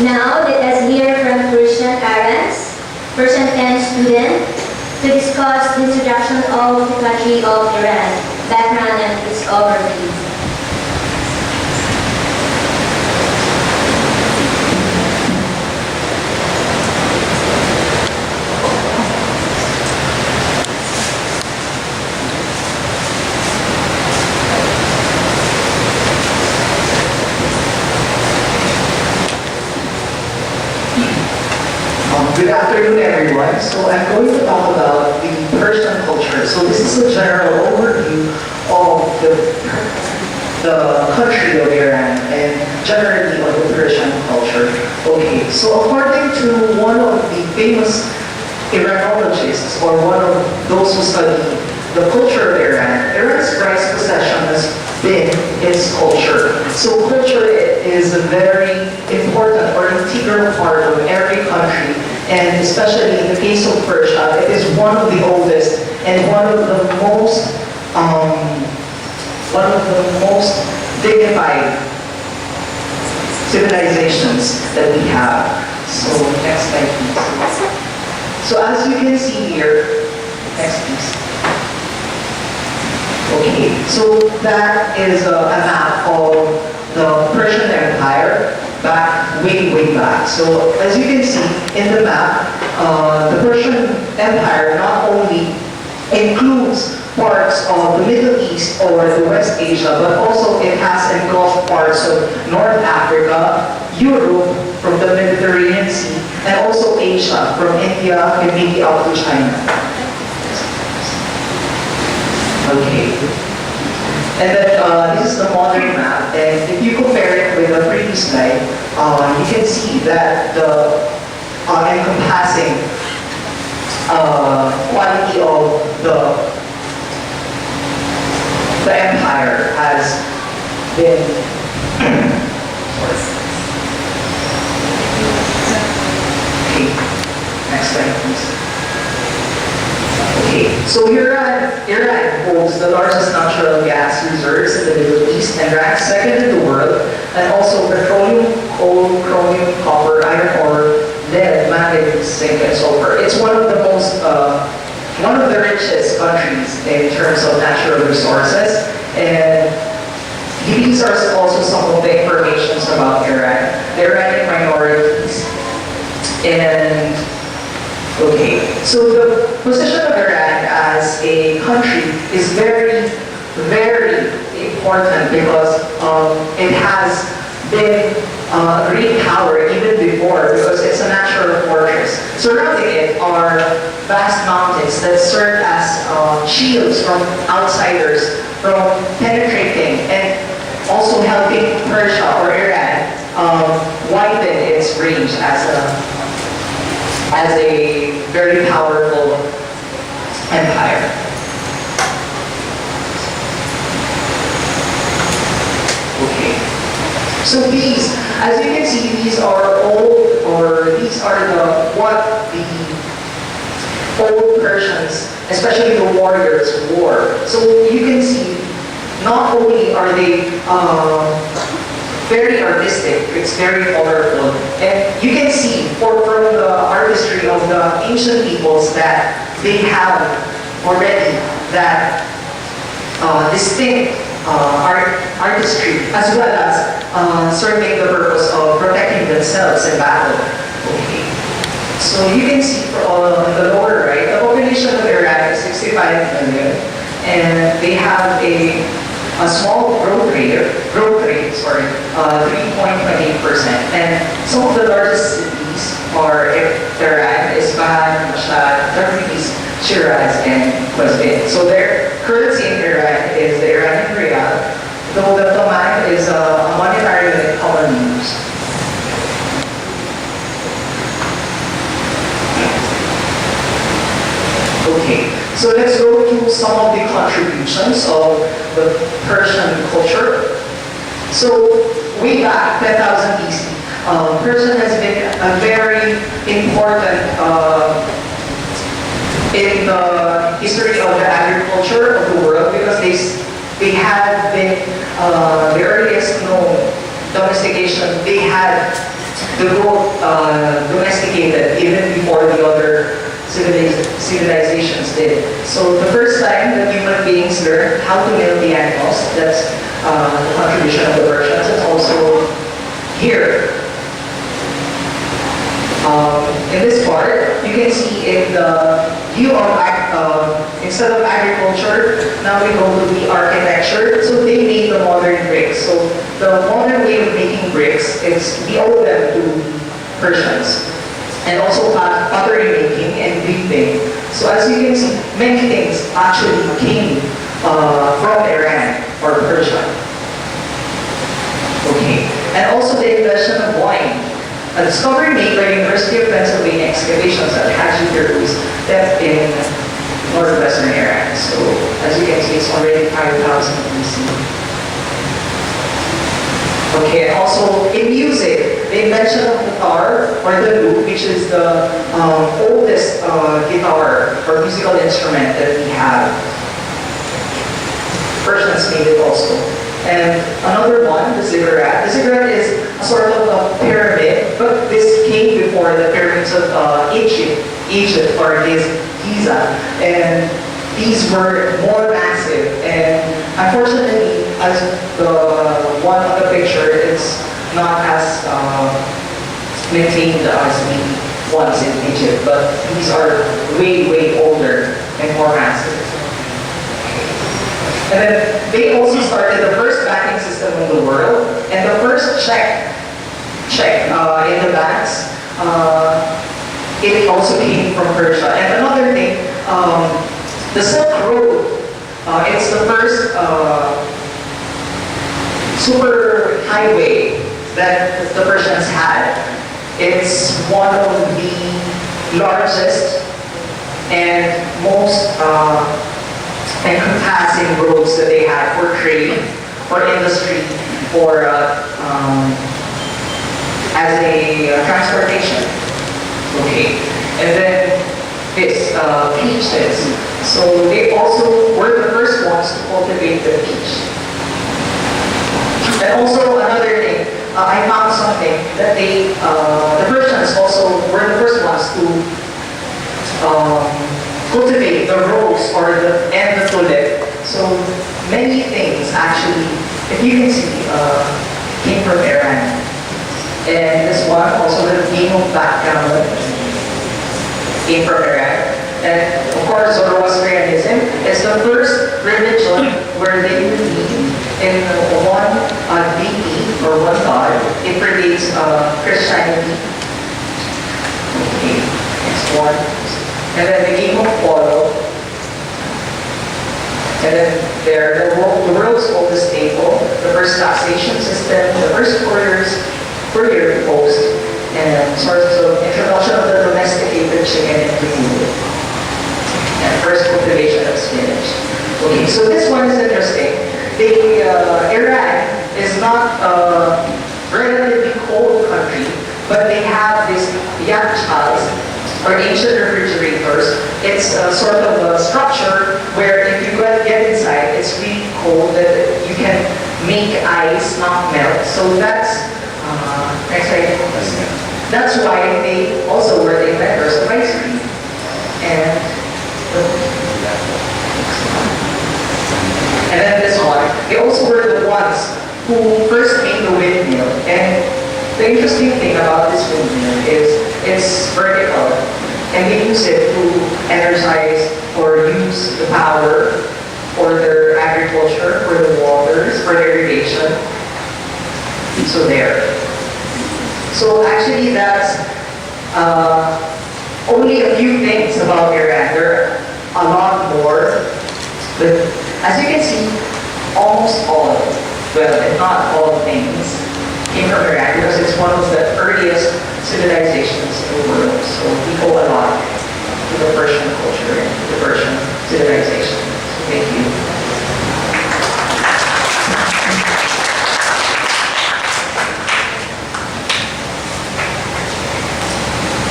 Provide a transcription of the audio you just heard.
Now let us hear from Persian parents, Persian 10 student, to discuss the introduction of the country of Iran, background and its overview. Good afternoon, everyone. So I'm going to talk about the Persian culture. So this is a general overview of the country of Iran and generally of the Persian culture. Okay, so according to one of the famous Iranologists, or one of those who study the culture of Iran, Iran's prized possession has been its culture. So culture is a very important or integral part of every country, and especially in the case of Persia, it is one of the oldest and one of the most dignified civilizations that we have. So next slide, please. So as you can see here, next please. Okay, so that is a map of the Persian Empire way back. So as you can see in the map, the Persian Empire not only includes parts of the Middle East or the West Asia, but also it has engulfed parts of North Africa, Europe from the Mediterranean Sea, and also Asia from India and maybe up to China. Okay. And then this is the modern map, and if you compare it with the previous slide, you can see that the encompassing quality of the empire has been okay. Next slide, please. Okay, so Iran holds the largest natural gas reserves in the Middle East and ranks second in the world, and also petroleum, coal, chromium, copper, iron ore, lead, manganese, zinc, and sulfur. It's one of the richest countries in terms of natural resources, and these are also some of the information about Iran. The Iranian minorities, and okay, so the position of Iran as a country is very, very important because it has been a great power even before, because it's a natural fortress. Surrounding it are vast mountains that serve as shields from outsiders from penetrating, and also helping Persia or Iran widen its range as a very powerful empire. Okay. So these, as you can see, these are what the old Persians, especially the warriors, wore. So you can see, not only are they very artistic, it's very colorful. And you can see from the artistry of the ancient peoples that they have already that distinct artistry, as well as serving the purpose of protecting themselves in battle. Okay. So you can see on the lower right, the population of Iraq is 65 million, and they have a small growth rate, 3.28%. And some of the largest cities are Tehran, Isfahan, Mashhad, Tabriz, Shiraz, and Qazvin. So their currency in Iran is the Iranian rial, though the taman is a monetary unit commonly used. Okay, so let's go to some of the contributions of the Persian culture. So way back 10,000 BC, Persian has been a very important in the history of the agriculture of the world, because they had been the earliest known domestication. They had the growth domesticated even before the other civilizations did. So the first time that human beings learned how to milk the animals, that's the contribution of the Persians. It's also here. In this part, you can see in the view of, instead of agriculture, now we go to the architecture. So they made the modern bricks. So the modern way of making bricks is we owe them to Persians. And also pottery making and weaving. So as you can see, many things actually came from Iran or Persia. Okay, and also the invention of wine. A discovery made by the University of Pennsylvania excavations at Haji Firuz, that's in northwestern Iran. So as you can see, it's already 5,000 BC. Okay, and also in music, the invention of guitar or the lute, which is the oldest guitar or musical instrument that we have. Persians made it also. And another one, the ziggurat. The ziggurat is a sort of a pyramid, but this came before the pyramids of Egypt or Giza. And these were more massive. And unfortunately, as the one on the picture, it's not as maintained as the ones in Egypt, but these are way, way older and more massive. And then they also started the first banking system in the world, and the first check in the banks, it also came from Persia. And another thing, the Silk Road, it's the first super highway that the Persians had. It's one of the largest and most encompassing roads that they had for trade, for industry, for as a transportation. Okay, and then this peaches. So they also were the first ones to cultivate the peach. And also another thing, I found something that the Persians also were the first ones to cultivate the rose and the tulip. So many things actually, if you can see, came from Iran. And this one, also the game of background, came from Iran. And of course, Zoroastrianism is the first religion where they believe in one deity or one god. It predates Christianity. Okay, next one. And then the game of polo. And then there, the world's oldest table, the first taxation system, the first courier post, and sorts of introduction of the domesticated chicken into food. And first cultivation of spinach. Okay, so this one is interesting. Iran is not a relatively cold country, but they have this yakhchas, or ancient refrigerators. It's a sort of a structure where if you get inside, it's really cold that you can make ice not melt. So that's that's why they also were the inventors of ice cream. And then this one, they also were the ones who first made the windmill. And the interesting thing about this windmill is it's vertical, and they use it to energize or use the power for their agriculture, for the waters, for irrigation. So there. So actually that's only a few things about Iran. There are a lot more, but as you can see, almost all, well, if not all things, came from Iran because it's one of the earliest civilizations in the world. So we owe a lot to the Persian culture.